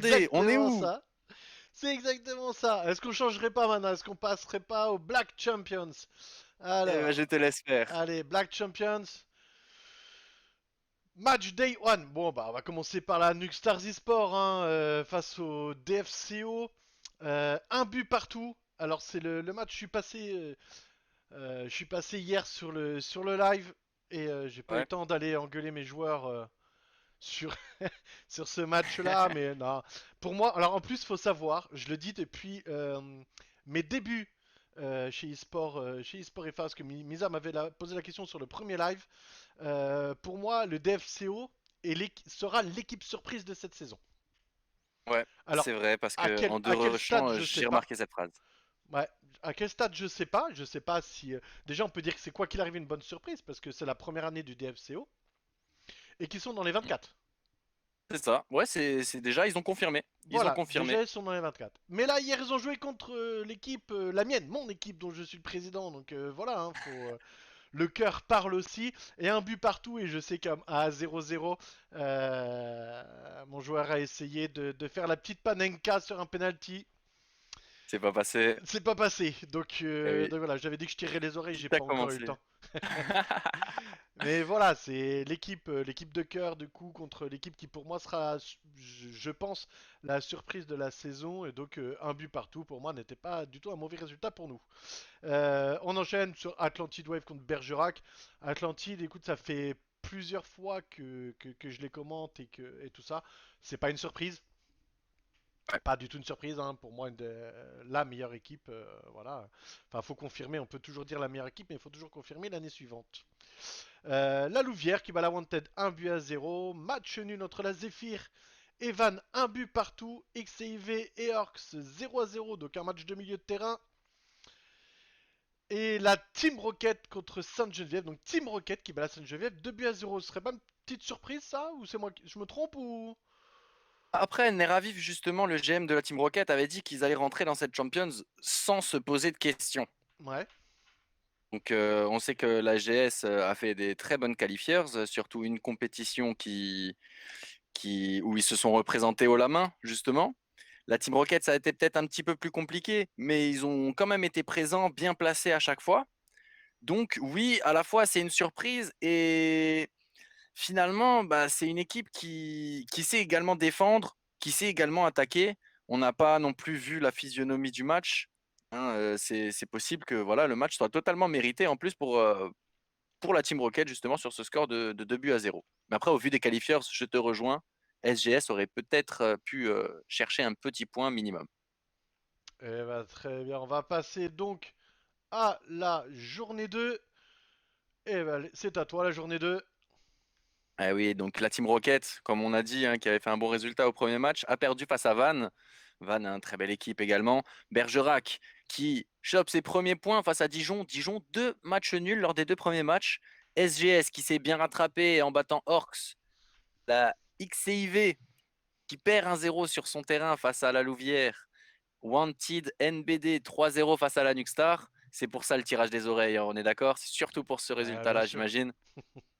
Attendez, on est exactement où? ça. C'est exactement ça. Est-ce qu'on changerait pas maintenant? Est-ce qu'on passerait pas aux Black Champions? Eh ben, Alors, je te laisse faire. allez, Black Champions. Match Day 1. Bon, bah, on va commencer par la Nuke Stars eSport hein, face au DFCO. Un but partout. Alors, c'est le match, je suis passé hier sur le live et j'ai pas eu le Ouais. temps d'aller engueuler mes joueurs sur, sur ce match-là. Mais non, pour moi, alors en plus, faut savoir, je le dis depuis mes débuts chez eSport FA, parce que Misa m'avait posé la question sur le premier live. Pour moi, le DFCO sera l'équipe surprise de cette saison. Ouais, Alors, c'est vrai, parce à que quel, en deux à quel stade, rechants, je sais j'ai pas. remarqué cette phrase. Ouais, à quel stade, je sais pas. Je sais pas si. Déjà, on peut dire que c'est quoi qu'il arrive une bonne surprise, parce que c'est la première année du DFCO, et qu'ils sont dans les 24. C'est ça. Ouais, c'est déjà, ils ont confirmé. Ils ont Voilà, confirmé. déjà ils sont dans les 24. Mais là, hier, ils ont joué contre l'équipe, la mienne, mon équipe dont je suis le président. Donc voilà, hein, le cœur parle aussi. Et un but partout. Et je sais qu'à 0-0, mon joueur a essayé de faire la petite panenka sur un penalty. C'est pas passé. C'est pas passé. Donc, Eh oui. voilà, j'avais dit que je tirerais les oreilles, j'ai Tout a pas encore eu le commencé. temps. Mais voilà, c'est l'équipe de cœur du coup contre l'équipe qui pour moi sera, je pense, la surprise de la saison. Et donc un but partout pour moi n'était pas du tout un mauvais résultat pour nous. On enchaîne sur Atlantide Wave contre Bergerac. Atlantide, écoute, ça fait plusieurs fois que je les commente et tout ça. C'est pas une surprise. Ouais. Pas du tout une surprise, hein. Pour moi, la meilleure équipe, voilà. Enfin, faut confirmer, on peut toujours dire la meilleure équipe, mais il faut toujours confirmer l'année suivante. La Louvière qui bat la Wanted 1-0. Match nul entre la Zephyr et Van, un but partout. XIV et Orcs 0-0, donc un match de milieu de terrain. Et la Team Rocket contre Sainte-Geneviève. Donc Team Rocket qui bat la Sainte-Geneviève 2-0. Ce serait pas une petite surprise ça? Ou c'est moi qui... Je me trompe ou... Après, Neraviv, justement, le GM de la Team Rocket avait dit qu'ils allaient rentrer dans cette Champions sans se poser de questions. Ouais. Donc, on sait que la GS a fait des très bonnes qualifiers, surtout une compétition où ils se sont représentés haut la main, justement. La Team Rocket, ça a été peut-être un petit peu plus compliqué, mais ils ont quand même été présents, bien placés à chaque fois. Donc, oui, à la fois, c'est une surprise et finalement, bah, c'est une équipe qui sait également défendre, qui sait également attaquer. On n'a pas non plus vu la physionomie du match. Hein, c'est possible que voilà, le match soit totalement mérité en plus pour la Team Rocket, justement, sur ce score de 2-0. Mais après, au vu des qualifiers, je te rejoins. SGS aurait peut-être pu chercher un petit point minimum. Eh ben, très bien. On va passer donc à la journée 2. Eh ben, c'est à toi la journée 2. Ah oui, donc la Team Rocket, comme on a dit, hein, qui avait fait un bon résultat au premier match, a perdu face à Vannes. Vannes, une très belle équipe également. Bergerac, qui chope ses premiers points face à Dijon. Dijon, deux matchs nuls lors des deux premiers matchs. SGS, qui s'est bien rattrapé en battant Orcs. La XCIV, qui perd 1-0 sur son terrain face à la Louvière. Wanted NBD 3-0 face à la Nukstar. C'est pour ça le tirage des oreilles, hein, on est d'accord? C'est surtout pour ce Bien résultat-là, sûr. j'imagine.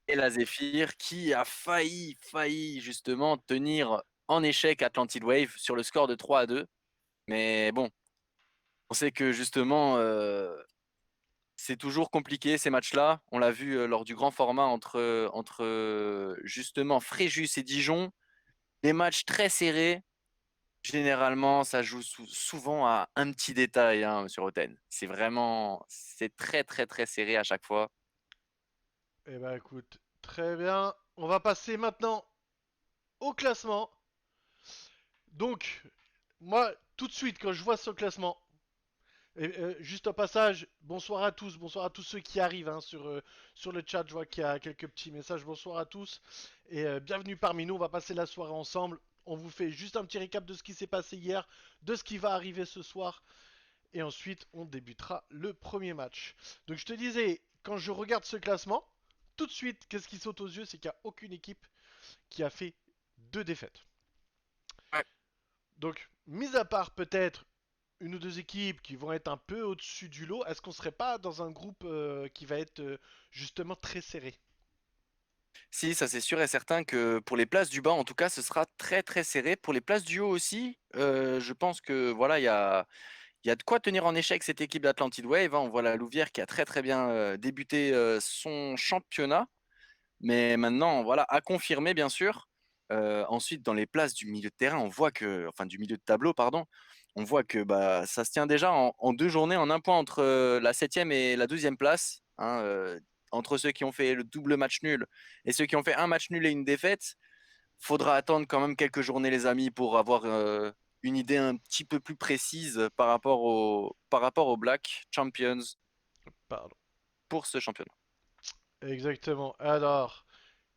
Et la Zephyr qui a failli justement tenir en échec Atlantid Wave sur le score de 3-2. Mais bon, on sait que justement, c'est toujours compliqué ces matchs-là. On l'a vu lors du grand format entre justement Fréjus et Dijon. Des matchs très serrés. Généralement, ça joue souvent à un petit détail hein, sur Oten. C'est très très très serré à chaque fois. Eh ben écoute, très bien. On va passer maintenant au classement. Donc, moi, tout de suite, quand je vois ce classement, juste au passage, bonsoir à tous ceux qui arrivent hein, sur le chat. Je vois qu'il y a quelques petits messages. Bonsoir à tous et bienvenue parmi nous. On va passer la soirée ensemble. On vous fait juste un petit récap de ce qui s'est passé hier, de ce qui va arriver ce soir. Et ensuite, on débutera le premier match. Donc, je te disais, quand je regarde ce classement, tout de suite, qu'est-ce qui saute aux yeux? C'est qu'il n'y a aucune équipe qui a fait deux défaites. Ouais. Donc, mis à part peut-être une ou deux équipes qui vont être un peu au-dessus du lot, est-ce qu'on serait pas dans un groupe qui va être justement très serré? Si, ça c'est sûr et certain que pour les places du bas, en tout cas, ce sera très, très serré. Pour les places du haut aussi, je pense que voilà, il y a de quoi tenir en échec cette équipe d'Atlantid Wave, hein. On voit la Louvière qui a très, très bien, débuté, son championnat. Mais maintenant, voilà, à confirmer bien sûr. Ensuite, dans les places du milieu de terrain, on voit que enfin du milieu de tableau, pardon, on voit que, bah, ça se tient déjà en 2 journées, en un point entre, la 7e et la 12e place, hein, entre ceux qui ont fait le double match nul et ceux qui ont fait un match nul et une défaite. Faudra attendre quand même quelques journées les amis pour avoir, une idée un petit peu plus précise par rapport aux Black Champions Pardon. pour ce championnat. Exactement. Alors,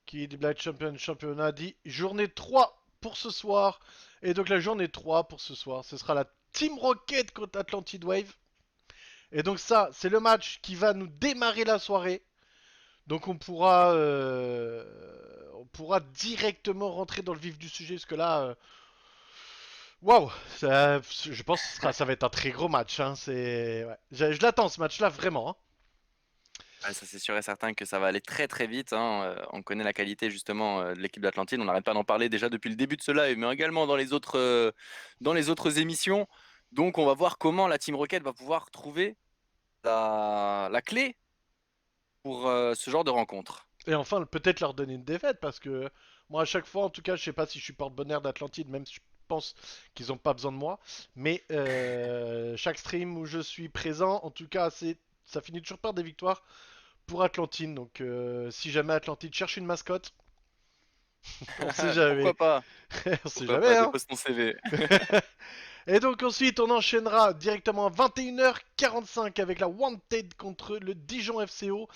qui dit Black Champion Championnat dit journée 3 pour ce soir. Et donc la journée 3 pour ce soir, ce sera la Team Rocket contre Atlantid Wave. Et donc ça, c'est le match qui va nous démarrer la soirée. Donc on pourra directement rentrer dans le vif du sujet parce que là, waouh, je pense que ça va être un très gros match. Hein, ouais. Je l'attends ce match-là vraiment. Hein. Ah, ça, c'est sûr et certain que ça va aller très très vite, hein. On connaît la qualité justement de l'équipe d'Atlantide. On n'arrête pas d'en parler déjà depuis le début de ce live, mais également dans les autres émissions. Donc, on va voir comment la Team Rocket va pouvoir trouver la clé pour ce genre de rencontre. Et enfin, peut-être leur donner une défaite parce que moi, à chaque fois, en tout cas, je sais pas si je suis porte-bonheur d'Atlantide, même si je pense qu'ils ont pas besoin de moi. Mais chaque stream où je suis présent, en tout cas, ça finit toujours par des victoires pour Atlantide. Donc, si jamais Atlantide cherche une mascotte, on sait jamais. Pourquoi pas? On sait Pourquoi jamais, pas? hein. Dépose ton CV. Et donc ensuite, on enchaînera directement à 21h45 avec la Wanted contre le Dijon FCO,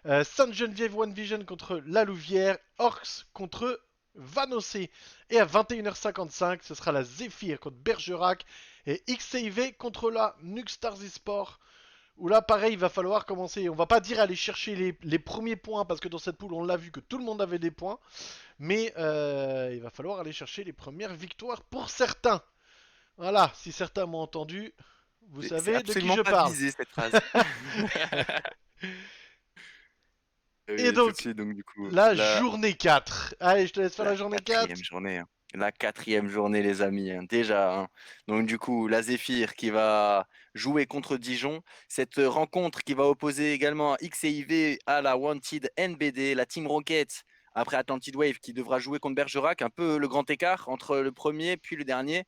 Sainte-Geneviève One Vision contre la Louvière, Orcs contre Vanosé. Et à 21h55, ce sera la Zephyr contre Bergerac et XIV contre la Nuxstars eSport. Où là, pareil, il va falloir commencer. On va pas dire aller chercher les premiers points parce que dans cette poule, on l'a vu que tout le monde avait des points. Mais il va falloir aller chercher les premières victoires pour certains. Voilà, si certains m'ont entendu, vous C'est savez de qui absolument je pas parle. visé cette phrase. Et Tout de donc, suite, donc du coup, la la, journée 4. Allez, je te laisse faire la la journée 4. quatrième journée, hein. La quatrième journée, les amis, hein, déjà, hein. Donc du coup, la Zéphyr qui va jouer contre Dijon. Cette rencontre qui va opposer également X et IV à la Wanted NBD, la Team Rocket, après Atlantid Wave qui devra jouer contre Bergerac. Un peu le grand écart entre le premier puis le dernier.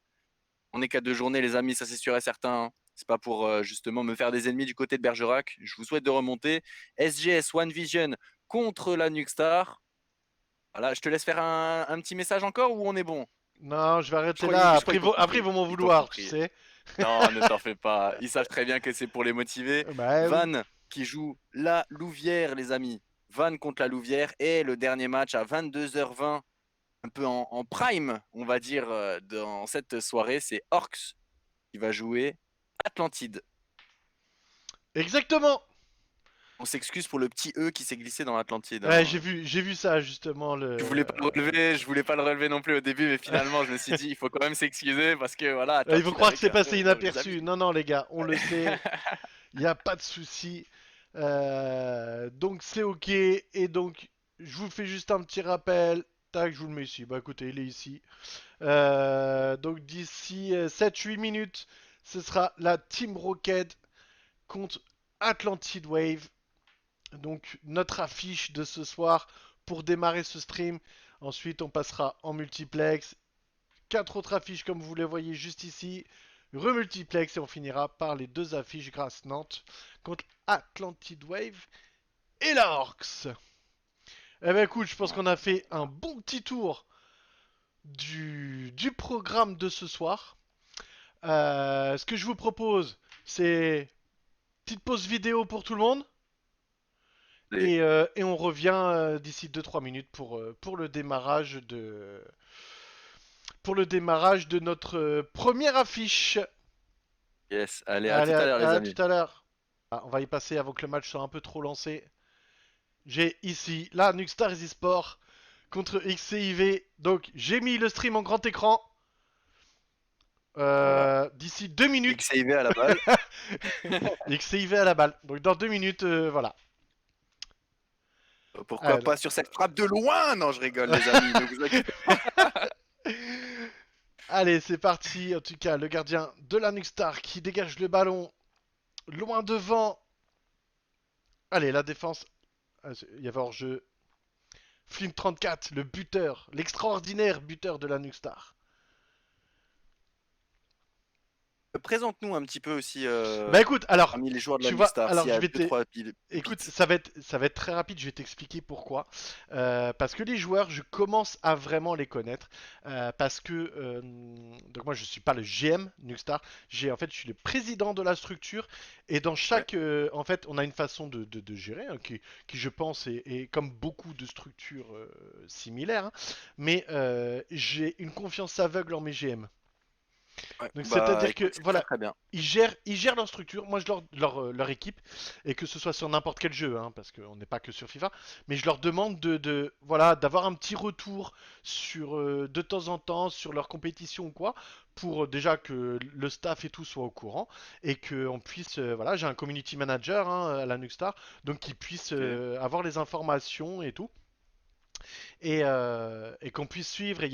On n'est qu'à 2 journées, les amis, ça c'est sûr et certain, hein. C'est pas pour justement me faire des ennemis du côté de Bergerac. Je vous souhaite de remonter. SGS One Vision contre la Nuxstar. Voilà, je te laisse faire un petit message encore ou on est bon? Non, je vais Je arrêter crois, là. je crois Après, qu'ils t'ont après ils compris. vont m'en Ils t'ont vouloir, tu compris. sais. Non, ne t'en fais pas. Ils savent très bien que c'est pour les motiver. Bah oui. Van qui joue la Louvière, les amis. Van contre la Louvière et le dernier match à 22h20, un peu en prime, on va dire, dans cette soirée, c'est Orcs qui va jouer Atlantide. Exactement. On s'excuse pour le petit E qui s'est glissé dans l'Atlantide, Ouais, hein. j'ai vu ça justement Je voulais pas le relever non plus au début, mais finalement, je me suis dit, il faut quand même s'excuser parce que voilà, Ils vont Atlantide croire que avec c'est un passé E, donc les inaperçu. amis. Non, non, les gars, on le sait. Il n'y a pas de souci. Donc c'est ok. Et donc, je vous fais juste un petit rappel. Tac, je vous le mets ici. Bah écoutez, il est ici. Donc d'ici 7-8 minutes, ce sera la Team Rocket contre Atlantid Wave. Donc notre affiche de ce soir pour démarrer ce stream. Ensuite, on passera en multiplex. Quatre autres affiches comme vous les voyez juste ici. Remultiplex et on finira par les deux affiches grâce Nantes contre Atlantid Wave et la Orcs. Eh ben écoute, je pense qu'on a fait un bon petit tour du programme de ce soir. Ce que je vous propose, c'est petite pause vidéo pour tout le monde. Les- Et on revient d'ici 2-3 minutes pour le démarrage de notre première affiche. Yes, allez, à Allez, tout à l'heure, les à amis. tout à l'heure. Ah, on va y passer avant que le match soit un peu trop lancé. J'ai ici la Nuxstars eSport contre XCIV. Donc j'ai mis le stream en grand écran. Voilà. D'ici 2 minutes, XIV à la balle. XCIV à la balle. Donc dans 2 minutes, voilà. Pourquoi Ah, pas sur cette frappe de loin? Non, je rigole, les amis, ne vous inquiétez pas. allez, c'est parti. En tout cas, le gardien de la Nuxtar qui dégage le ballon loin devant. Allez, la défense. Il y avait hors-jeu. Flint 34, le buteur, l'extraordinaire buteur de la Nuxtar. Présente-nous un petit peu aussi Bah écoute, alors, parmi les joueurs de la tu vois, Nuxtar, alors s'il y je a vais deux, te... trois Écoute, pépites. ça va être très rapide, je vais t'expliquer pourquoi. Parce que les joueurs, je commence à vraiment les connaître. Parce que, donc moi je suis pas le GM Nuxtar, en fait je suis le président de la structure. Et dans Ouais, chaque, en fait, on a une façon de gérer hein, qui, je pense est comme beaucoup de structures similaires. Hein. Mais j'ai une confiance aveugle en mes GM. ouais. Donc Bah c'est-à-dire écoute, que c'est très voilà, très bien. ils gèrent leur structure. Moi, je leur équipe et que ce soit sur n'importe quel jeu, hein, parce qu'on n'est pas que sur FIFA. Mais je leur demande voilà, d'avoir un petit retour sur de temps en temps sur leur compétition ou quoi, pour déjà que le staff et tout soit au courant et que on puisse, voilà, j'ai un community manager hein, à la Nuxstar, donc qu'ils puissent Ok. avoir les informations et tout et qu'on puisse suivre. Et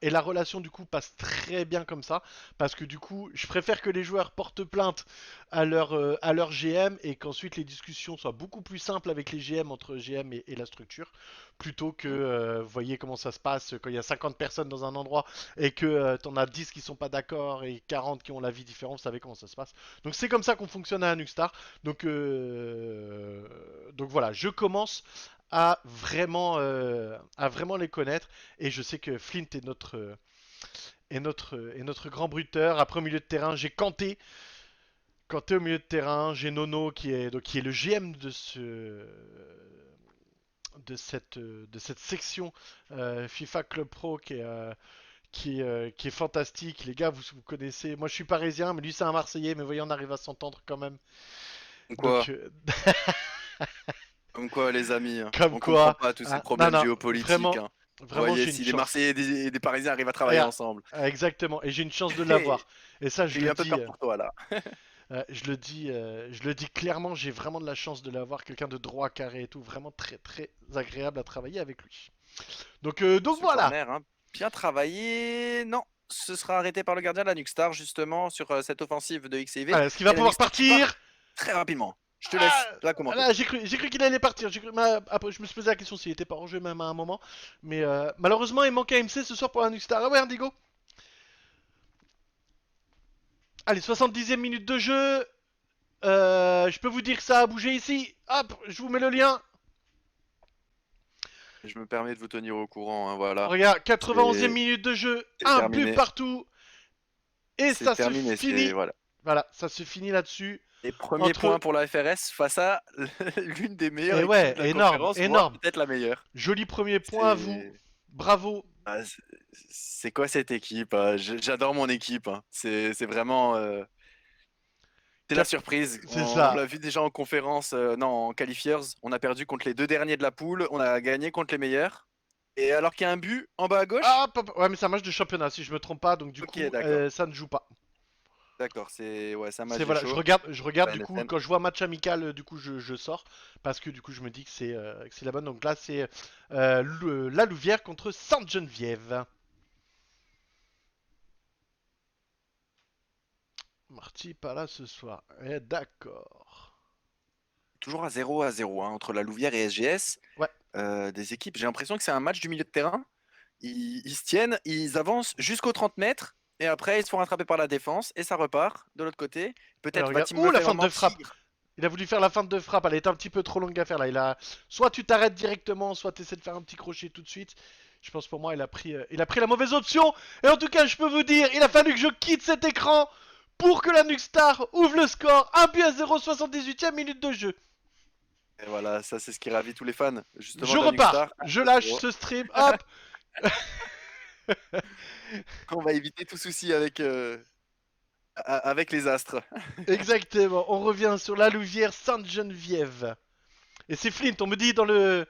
la relation du coup passe très bien comme ça parce que du coup je préfère que les joueurs portent plainte à leur GM et qu'ensuite les discussions soient beaucoup plus simples avec les GM entre GM et la structure plutôt que Mm. vous voyez comment ça se passe quand il y a 50 personnes dans un endroit et que t'en as 10 qui sont pas d'accord et 40 qui ont la vie différente. Vous savez comment ça se passe, donc c'est comme ça qu'on fonctionne à Nuxstar. Donc voilà, je commence à vraiment les connaître. Et je sais que Flint est notre grand bruteur. Après, au milieu de terrain, j'ai Kanté. Kanté au milieu de terrain. J'ai Nono qui est le GM de cette section FIFA Club Pro qui est fantastique. Les gars, vous connaissez. Moi, je suis parisien, mais lui, c'est un Marseillais. Mais voyez, on arrive à s'entendre quand même. Comme Donc, quoi, comme quoi, les amis, hein, comme on comprend quoi. pas tous ces Ah, non, problèmes non, géopolitiques. vraiment, Hein. Vous vraiment, voyez, j'ai une si des chance. Marseillais et des Parisiens arrivent à travailler Ah, ensemble. exactement. Et j'ai une chance de J'ai l'avoir. Et ça, je le eu un peu dis, peur pour toi là. je le dis clairement, j'ai vraiment de la chance de l'avoir. Quelqu'un de droit, carré et tout, vraiment très très agréable à travailler avec lui. Donc Ce voilà. corner, hein, bien travaillé. Non, ce sera arrêté par le gardien de la Nuxstar, justement, sur cette offensive de XIV. Est-ce qu'il va Et la pouvoir Nuxstar qui part partir? très rapidement. Je te Ah, laisse la commenter. là, j'ai cru qu'il allait partir. Après, je me suis posé la question s'il était pas en jeu même à un moment. Mais malheureusement, il manque AMC ce soir pour la Nuxstar. Ah ouais, Indigo. Allez, 70e minute de jeu. Je peux vous dire que ça a bougé ici. Hop, je vous mets le lien. Je me permets de vous tenir au courant. Hein, voilà. Regarde, 91e C'est minute de jeu, c'est un but terminé. partout, et C'est ça se terminé. C'est finit. voilà. Voilà, ça se finit là-dessus. Et premier point Entre. pour la FRS face à l'une des meilleures Et équipes ouais, de la énorme, conférence, voire énorme. peut-être la meilleure. Joli premier point à vous. C'est Bravo. ah, c'est quoi cette équipe? Ah, j'adore mon équipe. Hein. C'est vraiment c'est la Cap- surprise. C'est On ça. l'a vu déjà en conférence, non, en qualifiers. On a perdu contre les deux derniers de la poule. On a gagné contre les meilleurs. Et alors qu'il y a un but en bas à gauche? Ah, ouais, mais c'est un match de championnat si je me trompe pas, donc du Ok, coup, d'accord. ça ne joue pas. D'accord, c'est ouais, c'est un match C'est des voilà, chauds. je regarde La du coup NFM. quand je vois match amical, du coup je sors parce que du coup je me dis que c'est la bonne. Donc là c'est la Louvière contre Sainte-Geneviève. Marty pas là ce soir. D'accord. Toujours à 0 hein, entre la Louvière et SGS. Ouais. Des équipes. J'ai l'impression que c'est un match du milieu de terrain. Ils se tiennent, ils avancent jusqu'aux 30 mètres, et après ils se font rattraper par la défense, et ça repart de l'autre côté. Alors Peut-être regarde. va-t-il Ouh, me la faire feinte de frappe. mentir? Il a voulu faire la feinte de frappe. Elle est un petit peu trop longue à faire là. Soit tu t'arrêtes directement, soit tu essaies de faire un petit crochet tout de suite. Je pense pour moi, il a pris la mauvaise option. Et en tout cas, je peux vous dire, il a fallu que je quitte cet écran pour que la Nuxstar ouvre le score. Un but à 0, 78e minute de jeu. Et voilà, ça c'est ce qui ravit tous les fans, justement Je de la repars. Nugstar. Je lâche ce stream. Hop. On va éviter tout souci avec, avec les astres. Exactement. On revient sur la Louvière Sainte-Geneviève. Et c'est Flint. On me dit dans le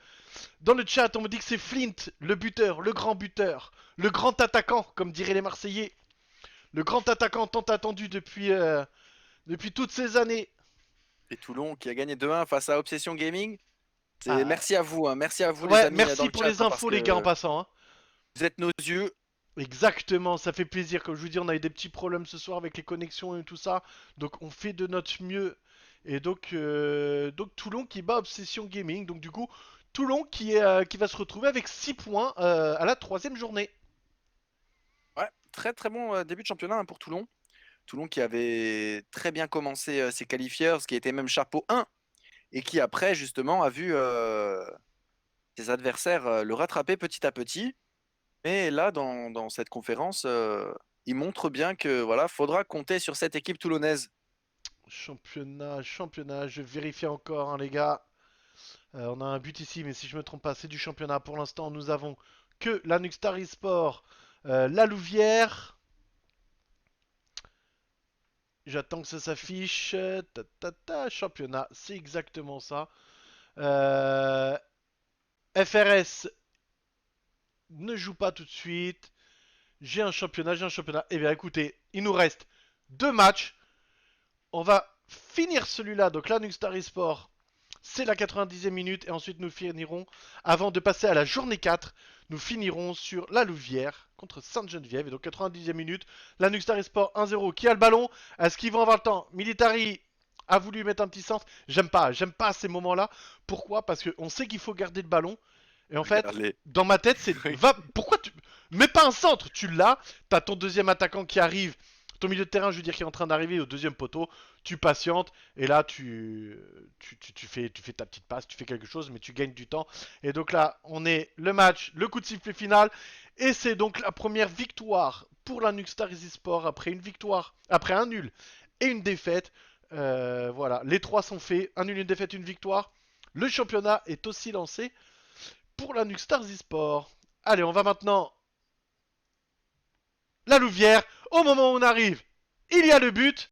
chat, on me dit que c'est Flint, le buteur, le grand attaquant, comme diraient les Marseillais. Le grand attaquant tant attendu depuis toutes ces années. Et Toulon qui a gagné 2-1 face à Obsession Gaming. Ah, Merci à vous, hein. Merci à vous les ouais, amis dans merci le pour chat les hein, parce infos les gars en que passant, hein. vous êtes nos yeux. Exactement, ça fait plaisir. Comme je vous dis, on a eu des petits problèmes ce soir avec les connexions et tout ça. Donc on fait de notre mieux. Et donc Toulon qui bat Obsession Gaming. Donc du coup, Toulon qui va se retrouver avec 6 points à la troisième journée. Ouais, très très bon début de championnat hein, pour Toulon. Toulon qui avait très bien commencé ses qualifiers, qui était même chapeau 1 et qui après justement a vu ses adversaires le rattraper petit à petit. Mais là, dans cette conférence, il montre bien que voilà, faudra compter sur cette équipe toulonnaise. Championnat, je vérifie encore, hein, les gars. On a un but ici, mais si je me trompe pas, c'est du championnat. Pour l'instant, nous avons que la Nuxtar eSport, la Louvière. J'attends que ça s'affiche. Championnat, c'est exactement ça. Euh, FRS ne joue pas tout de suite. J'ai un championnat. Eh bien, écoutez, il nous reste 2 matchs. On va finir celui-là. Donc, la Nuxtar eSport, c'est la 90e minute. Et ensuite, nous finirons, avant de passer à la journée 4, nous finirons sur la Louvière contre Sainte-Geneviève. Et donc, 90e minute, la Nuxtar eSport 1-0. Qui a le ballon? Est-ce qu'ils vont avoir le temps? Militari a voulu mettre un petit centre. J'aime pas ces moments-là. Pourquoi? Parce qu'on sait qu'il faut garder le ballon. Et en fait, Regardez. dans ma tête, c'est pourquoi tu mets pas un centre? Tu l'as, t'as ton deuxième attaquant qui arrive, ton milieu de terrain, je veux dire, qui est en train d'arriver au deuxième poteau. Tu patientes et là, tu fais ta petite passe, tu fais quelque chose, mais tu gagnes du temps. Et donc là, on est le match, le coup de sifflet final, et c'est donc la première victoire pour la Nuxtar Sport après une victoire, après un nul et une défaite. Voilà, les trois sont faits, un nul, une défaite, une victoire. Le championnat est aussi lancé pour la Nuxtar Sport. Allez, on va maintenant la Louvière. Au moment où on arrive, il y a le but.